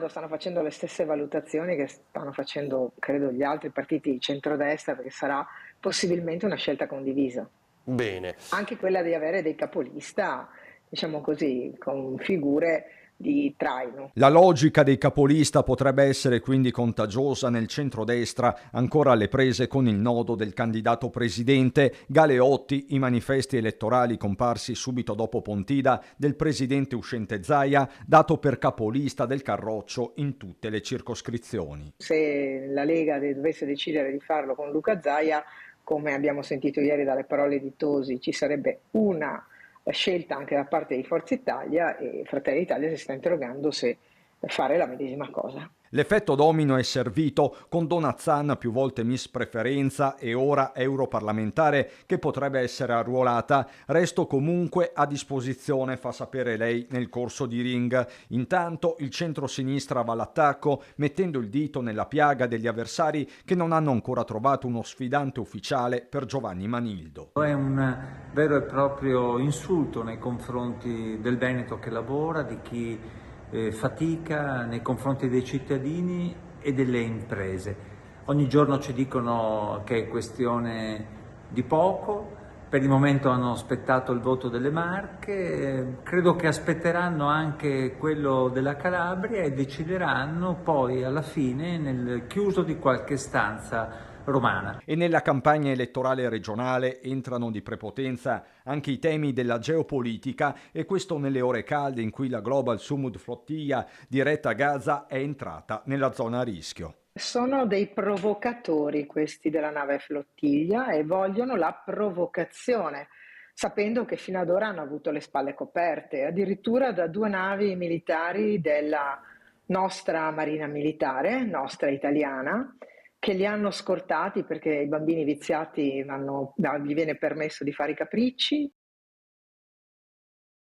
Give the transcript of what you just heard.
stanno facendo le stesse valutazioni che stanno facendo, credo, gli altri partiti di centrodestra, perché sarà possibilmente una scelta condivisa. Bene. Anche quella di avere dei capolista, diciamo così, con figure di traino. La logica dei capolista potrebbe essere quindi contagiosa nel centrodestra, ancora alle prese con il nodo del candidato presidente Galeotti, i manifesti elettorali comparsi subito dopo Pontida del presidente uscente Zaia, dato per capolista del Carroccio in tutte le circoscrizioni. Se la Lega dovesse decidere di farlo con Luca Zaia, come abbiamo sentito ieri dalle parole di Tosi, ci sarebbe una scelta anche da parte di Forza Italia, e Fratelli d'Italia si sta interrogando se fare la medesima cosa. L'effetto domino è servito con Donazzan, più volte Miss Preferenza e ora europarlamentare, che potrebbe essere arruolata. Resto comunque a disposizione, fa sapere lei nel corso di Ring. Intanto il centro-sinistra va all'attacco, mettendo il dito nella piaga degli avversari che non hanno ancora trovato uno sfidante ufficiale per Giovanni Manildo. È un vero e proprio insulto nei confronti del Veneto che lavora, di chi fatica, nei confronti dei cittadini e delle imprese. Ogni giorno ci dicono che è questione di poco, per il momento hanno aspettato il voto delle Marche, credo che aspetteranno anche quello della Calabria e decideranno poi alla fine nel chiuso di qualche stanza romana. E nella campagna elettorale regionale entrano di prepotenza anche i temi della geopolitica, e questo nelle ore calde in cui la Global Sumud Flottiglia diretta a Gaza è entrata nella zona a rischio. Sono dei provocatori questi della nave flottiglia e vogliono la provocazione, sapendo che fino ad ora hanno avuto le spalle coperte, addirittura da 2 navi militari della nostra Marina Militare, nostra italiana, che li hanno scortati perché i bambini viziati gli viene permesso di fare i capricci.